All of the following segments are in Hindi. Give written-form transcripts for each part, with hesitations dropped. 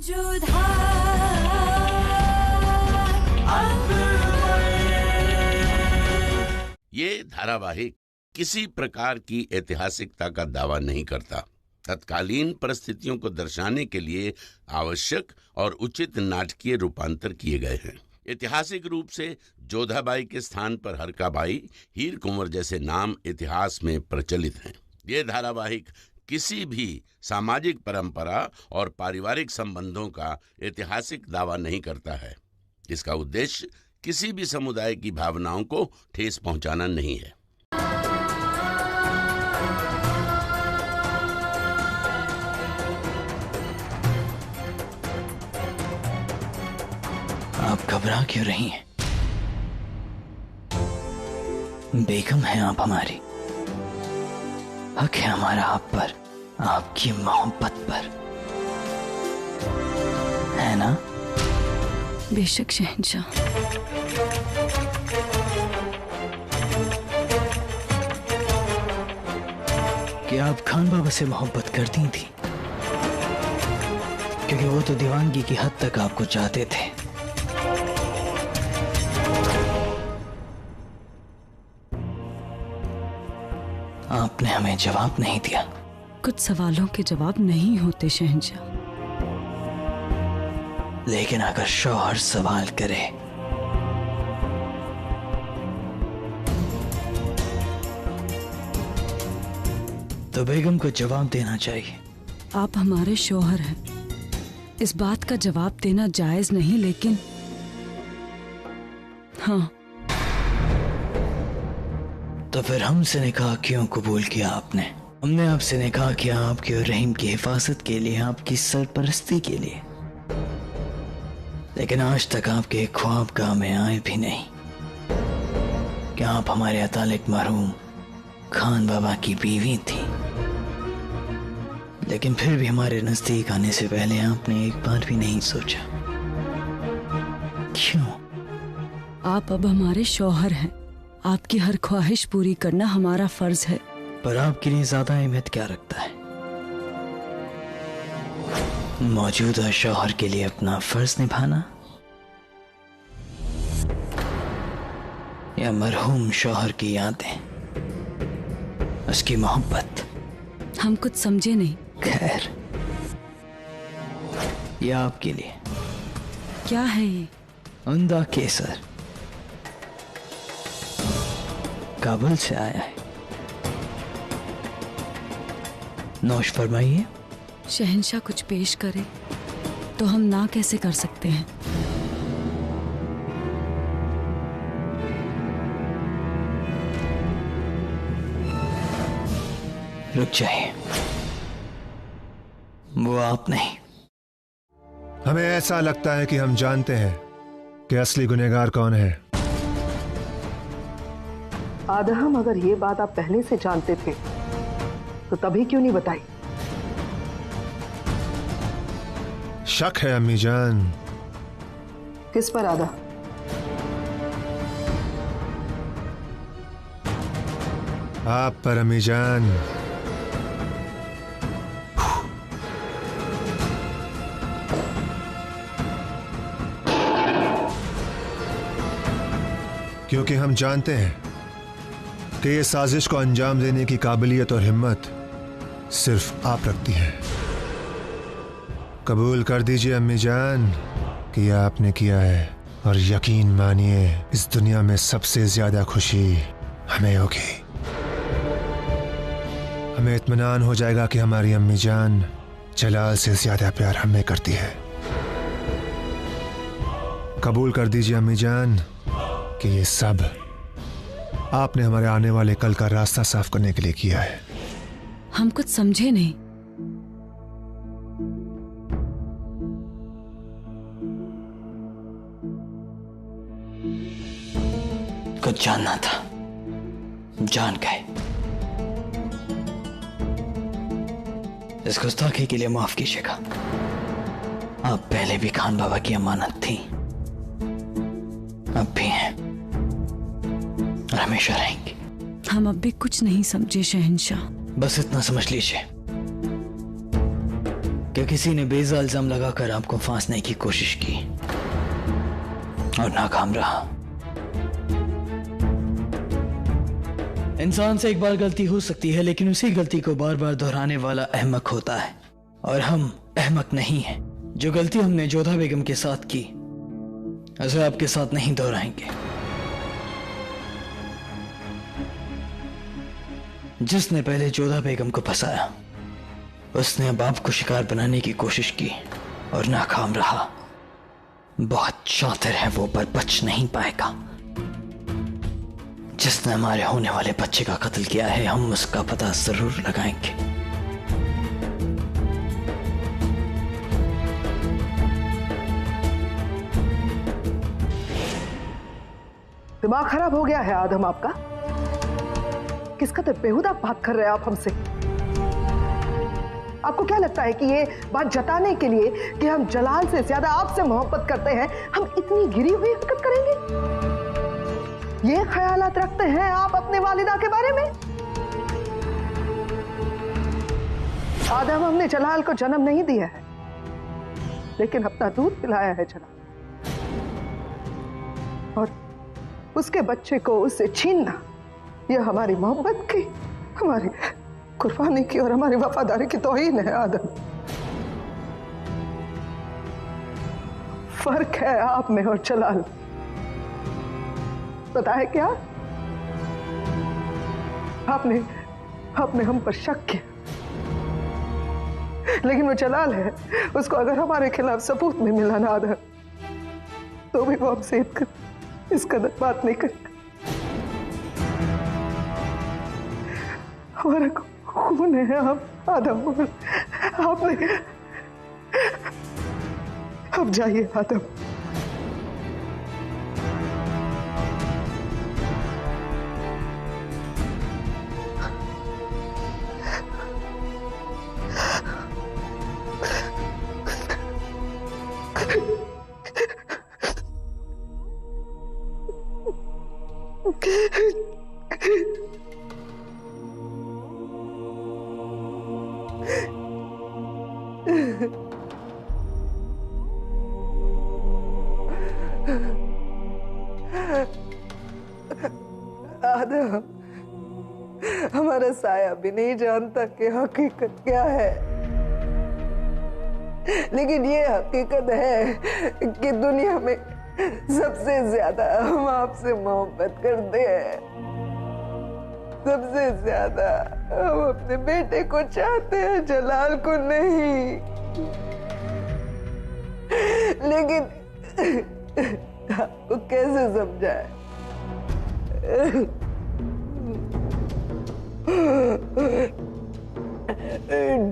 ये धारावाहिक किसी प्रकार की ऐतिहासिकता का दावा नहीं करता। तत्कालीन परिस्थितियों को दर्शाने के लिए आवश्यक और उचित नाटकीय रूपांतर किए गए हैं। ऐतिहासिक रूप से जोधाबाई के स्थान पर हरकाबाई, हीर कुंवर जैसे नाम इतिहास में प्रचलित हैं। ये धारावाहिक किसी भी सामाजिक परंपरा और पारिवारिक संबंधों का ऐतिहासिक दावा नहीं करता है। इसका उद्देश्य किसी भी समुदाय की भावनाओं को ठेस पहुंचाना नहीं है। आप घबरा क्यों रही हैं? बेगम है आप हमारी, हक है हमारा आप पर, आपकी मोहब्बत पर, है ना? बेशक शहंशाह। क्या आप खान बाबा से मोहब्बत करती थी? क्योंकि वो तो दीवानगी की हद तक आपको चाहते थे। आपने हमें जवाब नहीं दिया। कुछ सवालों के जवाब नहीं होते शहंशाह। लेकिन अगर शौहर सवाल करे तो बेगम को जवाब देना चाहिए। आप हमारे शौहर हैं, इस बात का जवाब देना जायज नहीं, लेकिन हाँ। तो फिर हमसे निकाह क्यों कबूल किया आपने? हमने आपसे निकाह किया आपके और रहीम की हिफाजत के लिए, आपकी सरपरस्ती के लिए। लेकिन आज तक आपके ख्वाब का हमें आए भी नहीं कि आप हमारे अतालिक मरहूम खान बाबा की बीवी थी। लेकिन फिर भी हमारे नजदीक आने से पहले आपने एक बार भी नहीं सोचा। क्यों? आप अब हमारे शौहर हैं, आपकी हर ख्वाहिश पूरी करना हमारा फर्ज है। पर आपके लिए ज्यादा अहमियत क्या रखता है? मौजूदा शौहर के लिए अपना फर्ज निभाना या मरहूम शौहर की यादें, उसकी मोहब्बत? हम कुछ समझे नहीं। खैर, ये आपके लिए। क्या है ये? उंदा केसर, काबुल से आया है। नौश फरमाइए। शहंशाह कुछ पेश करे तो हम ना कैसे कर सकते हैं? रुक जाइए, वो आप नहीं। हमें ऐसा लगता है कि हम जानते हैं कि असली गुनहगार कौन है। आदहम, अगर ये बात आप पहले से जानते थे तो तभी क्यों नहीं बताई? शक है अम्मी जान। किस पर आदा? आप पर अम्मी जान। क्योंकि हम जानते हैं कि ये साजिश को अंजाम देने की काबिलियत और हिम्मत सिर्फ आप रखती हैं। कबूल कर दीजिए अम्मी जान कि यह आपने किया है, और यकीन मानिए इस दुनिया में सबसे ज्यादा खुशी हमें होगी। हमें इत्मीनान हो जाएगा कि हमारी अम्मी जान जलाल से ज्यादा प्यार हमें करती है। कबूल कर दीजिए अम्मी जान कि ये सब आपने हमारे आने वाले कल का रास्ता साफ करने के लिए किया है। हम कुछ समझे नहीं। कुछ जानना था, जान गए। इस गुस्ताखी के लिए माफ कीजिएगा। आप पहले भी खान बाबा की अमानत थी, अब भी हैं और हमेशा रहेंगी। हम अब भी कुछ नहीं समझे शहंशाह। बस इतना समझ लीजिए कि किसी ने बेजा इल्जाम लगाकर आपको फांसने की कोशिश की और नाकाम रहा। इंसान से एक बार गलती हो सकती है, लेकिन उसी गलती को बार बार दोहराने वाला अहमक होता है, और हम अहमक नहीं हैं। जो गलती हमने जोधा बेगम के साथ की उसे आपके साथ नहीं दोहराएंगे। जिसने पहले जोधा बेगम को फंसाया उसने अब आपको शिकार बनाने की कोशिश की और नाकाम रहा। बहुत शातिर है वो, पर बच नहीं पाएगा। जिसने हमारे होने वाले बच्चे का कत्ल किया है, हम उसका पता जरूर लगाएंगे। दिमाग खराब हो गया है आदम आपका? किस कदर बेहुदा बात कर रहे हैं आप हमसे? आपको क्या लगता है कि ये बात जताने के लिए कि हम जलाल से ज्यादा आपसे मोहब्बत करते हैं, हम इतनी गिरी हुई हरकत करेंगे? ये ख्यालात रखते हैं आप अपने वालिदा के बारे में? आदम, हमने जलाल को जन्म नहीं दिया है, लेकिन अपना दूध पिलाया है जलाल, और उसके बच्चे को उससे छीनना यह हमारी मोहब्बत की, हमारी कुर्बानी की और हमारी वफादारी की तौहीन है आदम। फर्क है आप में और जलाल। पता है क्या? आपने हम पर शक किया, लेकिन वो जलाल है, उसको अगर हमारे खिलाफ सबूत में मिला ना आदम, तो भी वो हमसे इस कदर बात नहीं करेगा। हमारा खून है आप आदम, आपने। अब जाइए आदम। आदम, हमारा साया भी नहीं जानता कि हकीकत क्या है, लेकिन ये हकीकत है कि दुनिया में सबसे ज्यादा हम आपसे मोहब्बत करते हैं। सबसे ज्यादा हम अपने बेटे को चाहते हैं, जलाल को नहीं। लेकिन आपको कैसे समझाए?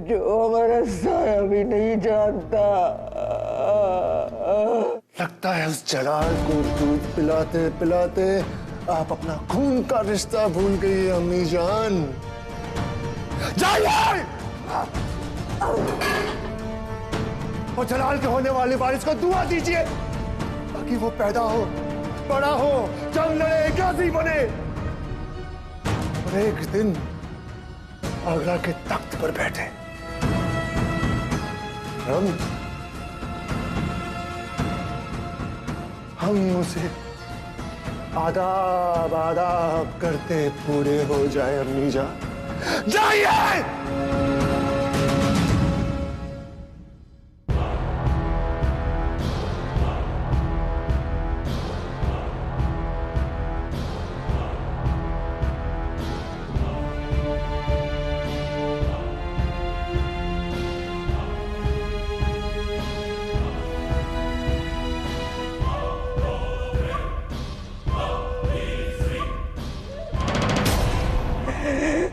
जो हमारा साया भी नहीं जानता। लगता है उस जलाल को दूध पिलाते पिलाते आप अपना खून का रिश्ता भूल गई अम्मी जान। जाइए और जलाल के होने वाले वारिस को दुआ दीजिए ताकि वो पैदा हो, बड़ा हो, जंग लड़े, गाजी बने और एक दिन आगरा के तख्त पर बैठे। हम उसे आदाब आदाब करते पूरे हो जाए अम्मी जान। जाइए।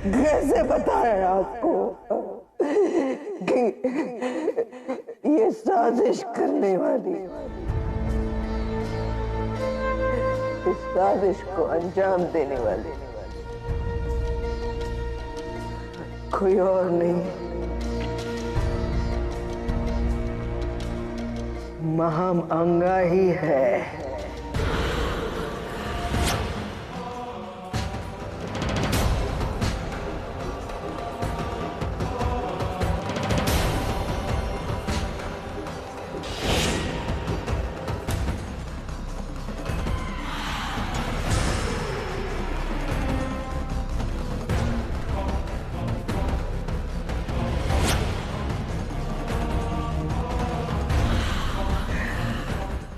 कैसे बताएं आपको कि ये साजिश करने वाली, इस साजिश को अंजाम देने वाली कोई और नहीं, महम अंगा ही है।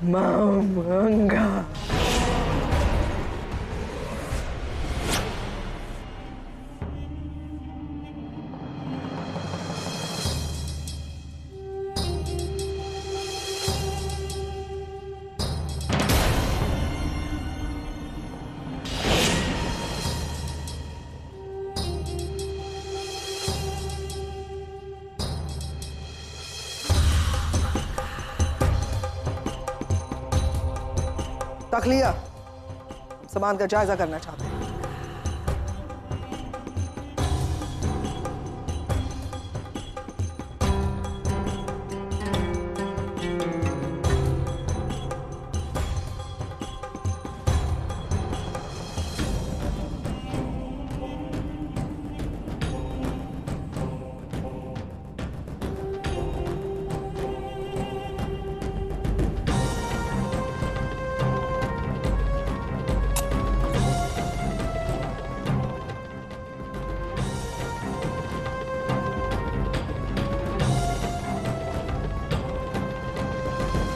मामंगा। तक लिया, सामान का जायजा करना चाहते हैं।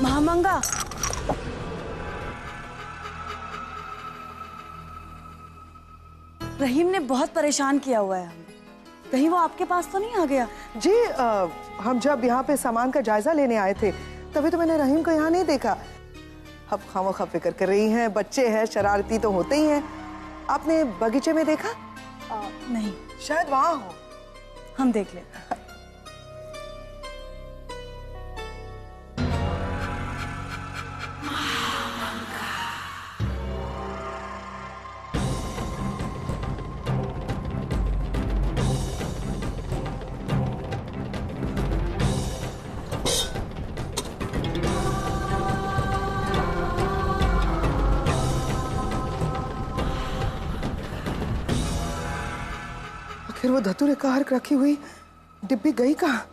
महामंगा, रहीम ने बहुत परेशान किया हुआ है हमें। कहीं वो आपके पास तो नहीं आ गया? जी हम जब यहाँ पे सामान का जायजा लेने आए थे तभी तो मैंने रहीम को यहाँ नहीं देखा। अब खामोखा फिक्र कर रही हैं, बच्चे हैं, शरारती तो होते ही हैं। आपने बगीचे में देखा? नहीं। शायद वहाँ हो। हम देख लेते। फिर वो धतूरे कार रखी हुई डिब्बी गई कहाँ?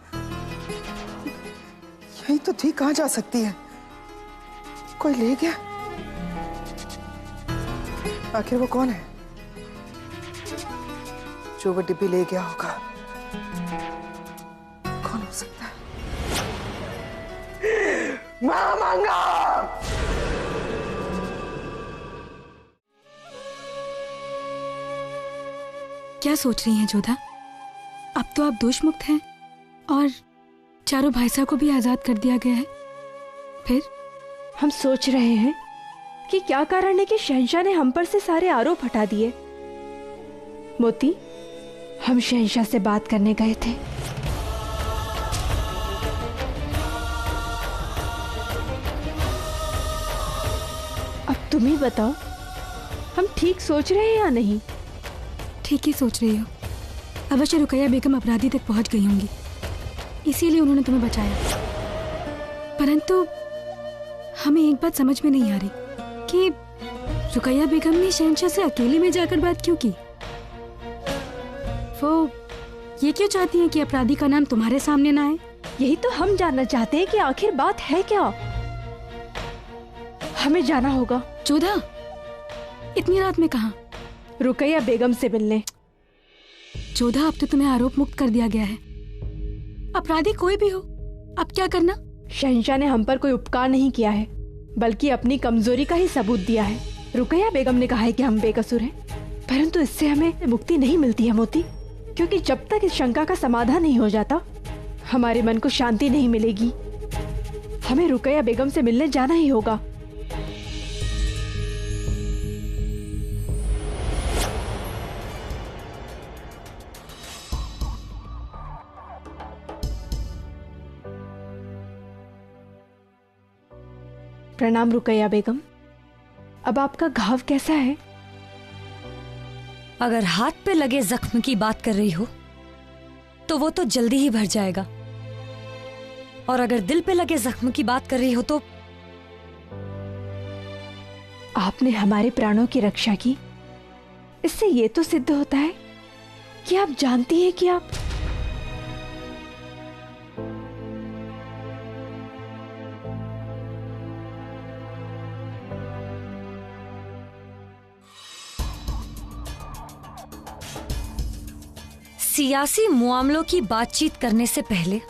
यही तो थी, कहाँ जा सकती है? कोई ले गया? आखिर वो कौन है जो वो डिब्बी ले गया होगा? कौन हो सकता है? मामंगा! क्या सोच रही हैं जोधा? अब तो आप दोष मुक्त हैं और चारों भाई साहब को भी आजाद कर दिया गया है। फिर हम सोच रहे हैं कि क्या कारण है कि शहंशाह ने हम पर से सारे आरोप हटा दिए। मोती, हम शहंशाह से बात करने गए थे। अब तुम ही बताओ, हम ठीक सोच रहे हैं या नहीं? ठीक ही सोच रही हो। अवश्य रुकैया बेगम अपराधी तक पहुंच गई होंगी, इसीलिए उन्होंने तुम्हें बचाया। परंतु हमें एक बात समझ में नहीं आ रही कि रुकैया बेगम ने शहंशाह से अकेले में जाकर बात क्यों की? वो ये क्यों चाहती हैं कि अपराधी का नाम तुम्हारे सामने ना आए? यही तो हम जानना चाहते हैं कि आखिर बात है क्या। हमें जाना होगा। जोधा, इतनी रात में कहाँ? रुकैया बेगम से मिलने। जोधा, अब तो तुम्हें आरोप मुक्त कर दिया गया है। अपराधी कोई भी हो, अब क्या करना? शहंशाह ने हम पर कोई उपकार नहीं किया है, बल्कि अपनी कमजोरी का ही सबूत दिया है। रुकैया बेगम ने कहा है कि हम बेकसूर हैं, परंतु इससे हमें मुक्ति नहीं मिलती है मोती, क्योंकि जब तक इस शंका का समाधान नहीं हो जाता हमारे मन को शांति नहीं मिलेगी। हमें रुकैया बेगम से मिलने जाना ही होगा। प्रणाम रुकैया बेगम। अब आपका घाव कैसा है? अगर हाथ पे लगे जख्म की बात कर रही हो तो वो तो जल्दी ही भर जाएगा, और अगर दिल पे लगे जख्म की बात कर रही हो तो आपने हमारे प्राणों की रक्षा की। इससे ये तो सिद्ध होता है कि आप जानती हैं कि आप सियासी मामलों की बातचीत करने से पहले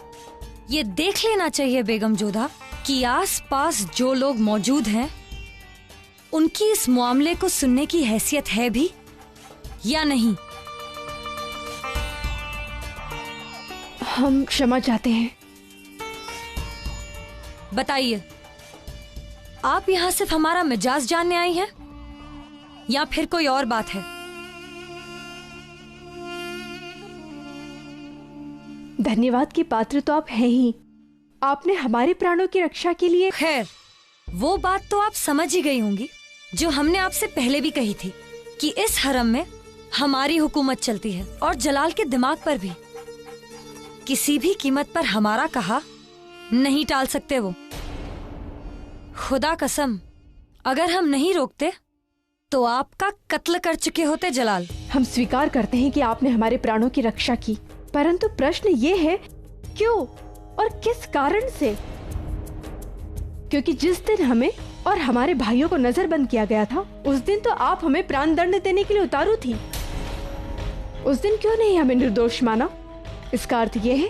ये देख लेना चाहिए बेगम जोधा कि आस-पास जो लोग मौजूद हैं उनकी इस मामले को सुनने की हैसियत है भी या नहीं? हम क्षमा चाहते हैं। बताइए, आप यहाँ सिर्फ हमारा मिजाज जानने आई हैं या फिर कोई और बात है? धन्यवाद की पात्र तो आप हैं ही। आपने हमारे प्राणों की रक्षा के लिए। खैर, वो बात तो आप समझ ही गई होंगी जो हमने आपसे पहले भी कही थी कि इस हरम में हमारी हुकूमत चलती है और जलाल के दिमाग पर भी। किसी भी कीमत पर हमारा कहा नहीं टाल सकते वो। खुदा कसम, अगर हम नहीं रोकते तो आपका कत्ल कर चुके होते जलाल। हम स्वीकार करते हैं कि आपने हमारे प्राणों की रक्षा की, परंतु प्रश्न ये है क्यों और किस कारण से? क्योंकि जिस दिन हमें और हमारे भाइयों को नजरबंद किया गया था, उस दिन तो आप हमें प्राण दंड देने के लिए उतारू थी। उस दिन क्यों नहीं हमें निर्दोष माना? इसका अर्थ ये है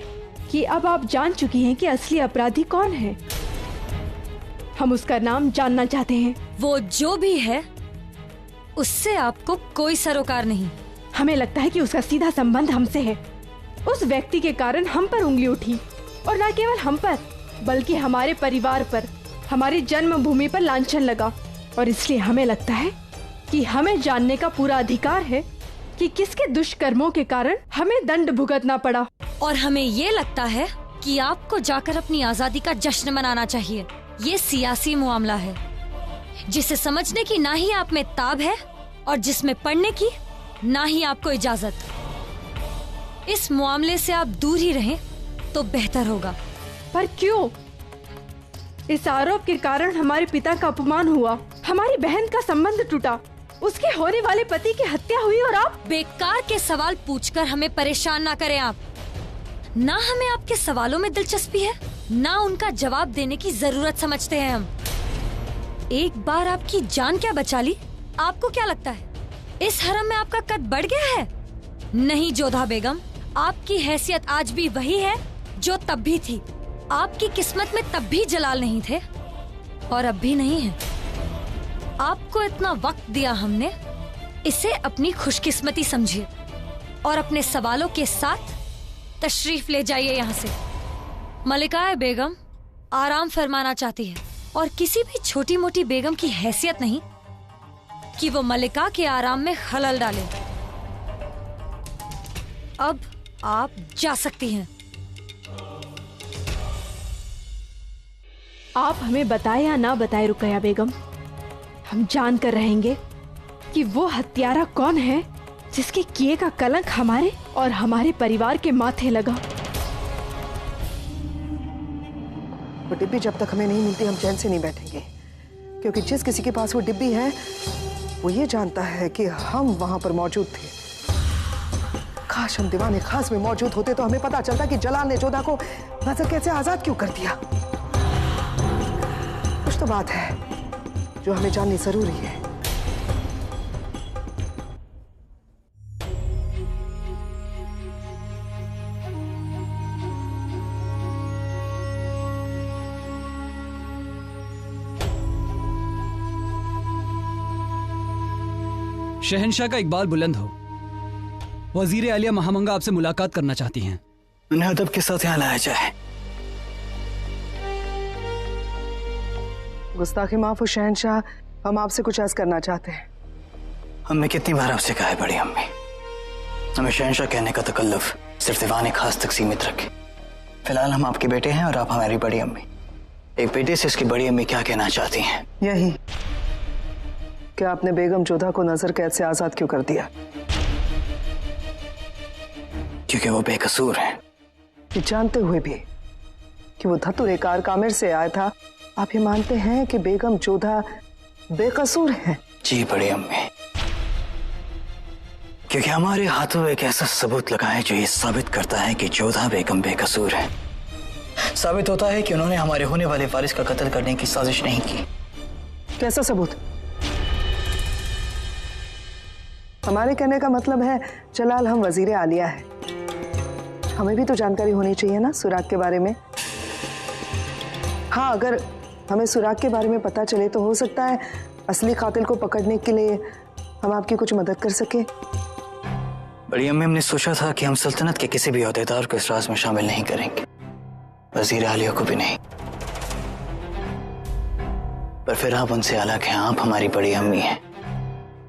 कि अब आप जान चुकी हैं कि असली अपराधी कौन है। हम उसका नाम जानना चाहते हैं। वो जो भी है उससे आपको कोई सरोकार नहीं। हमें लगता है कि उसका सीधा संबंध हमसे है। उस व्यक्ति के कारण हम पर उंगली उठी, और न केवल हम पर बल्कि हमारे परिवार पर, हमारी जन्मभूमि पर लांछन लगा। और इसलिए हमें लगता है कि हमें जानने का पूरा अधिकार है कि किसके दुष्कर्मों के कारण हमें दंड भुगतना पड़ा। और हमें ये लगता है कि आपको जाकर अपनी आजादी का जश्न मनाना चाहिए। ये सियासी मामला है जिसे समझने की ना ही आप में ताब है और जिसमें पढ़ने की ना ही आपको इजाजत। इस मामले से आप दूर ही रहें तो बेहतर होगा। पर क्यों? इस आरोप के कारण हमारे पिता का अपमान हुआ, हमारी बहन का संबंध टूटा, उसके होने वाले पति की हत्या हुई, और आप बेकार के सवाल पूछकर हमें परेशान ना करें। आप ना हमें आपके सवालों में दिलचस्पी है, ना उनका जवाब देने की जरूरत समझते हैं हम। एक बार आपकी जान क्या बचा ली, आपको क्या लगता है इस हरम में आपका कद बढ़ गया है? नहीं जोधा बेगम, आपकी हैसियत आज भी वही है जो तब भी थी। आपकी किस्मत में तब भी जलाल नहीं थे और अब भी नहीं है। आपको इतना वक्त दिया हमने, इसे अपनी खुशकिस्मती समझिए और अपने सवालों के साथ तशरीफ ले जाइए यहाँ से। मलिकाए बेगम आराम फरमाना चाहती है और किसी भी छोटी मोटी बेगम की हैसियत नहीं कि वो मलिका के आराम में खलल डाले। अब आप जा सकती हैं। आप हमें बताए या ना बताए रुकैया बेगम, हम जान कर रहेंगे कि वो हत्यारा कौन है जिसके किए का कलंक हमारे और हमारे परिवार के माथे लगा। वो डिब्बी जब तक हमें नहीं मिलती हम चैन से नहीं बैठेंगे, क्योंकि जिस किसी के पास वो डिब्बी है वो ये जानता है कि हम वहां पर मौजूद थे। काश हम दीवाने खास में मौजूद होते तो हमें पता चलता कि जलाल ने जोधा को नजर कैसे आजाद क्यों कर दिया। कुछ तो बात है जो हमें जाननी जरूरी है। शहंशाह का इकबाल बुलंद हो। वजीर आलिया महामंगा आपसे मुलाकात करना चाहती हैं। उन्हें अदब के साथ यहाँ लाया जाए। गुस्ताखी माफ हो शहंशाह, हम आपसे कुछ अर्ज करना चाहते हैं। हमने कितनी बार आपसे कहा है बड़ी अम्मी, हमें शहंशाह कहने का तकल्लुफ सिर्फ दीवाने खास तक सीमित रखें। फिलहाल हम आपके बेटे हैं और आप हमारी बड़ी अम्मी। एक बेटे से इसकी बड़ी अम्मी क्या कहना चाहती हैं? यही कि आपने बेगम जोधा को नजर कैद से आजाद क्यों कर दिया? क्योंकि वो बेकसूर है। ये जानते हुए भी कि वो धतुरेकार कामिर से आया था, आप ये मानते हैं कि बेगम जोधा बेकसूर है? जी बड़ी अम्मी, क्योंकि हमारे हाथों एक ऐसा सबूत लगा है जो ये साबित करता है कि जोधा बेगम बेकसूर है। साबित होता है कि उन्होंने हमारे होने वाले वारिस का कत्ल करने की साजिश नहीं की। कैसा सबूत? हमारे कहने का मतलब है जलाल हम वजीर आलिया है, हमें भी तो जानकारी होनी चाहिए ना सुराग के बारे में। हाँ, अगर हमें सुराग के बारे में पता चले तो हो सकता है असली कातिल को पकड़ने के लिए हम आपकी कुछ मदद कर सके। बड़ी अम्मी, हमने सोचा था कि हम सल्तनत के किसी भी ओहदेदार को इस राज में शामिल नहीं करेंगे, वजीर आलिया को भी नहीं। पर फिर आप उनसे अलग हैं, आप हमारी बड़ी अम्मी हैं,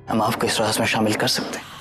हम आपको इस राज में शामिल कर सकते हैं।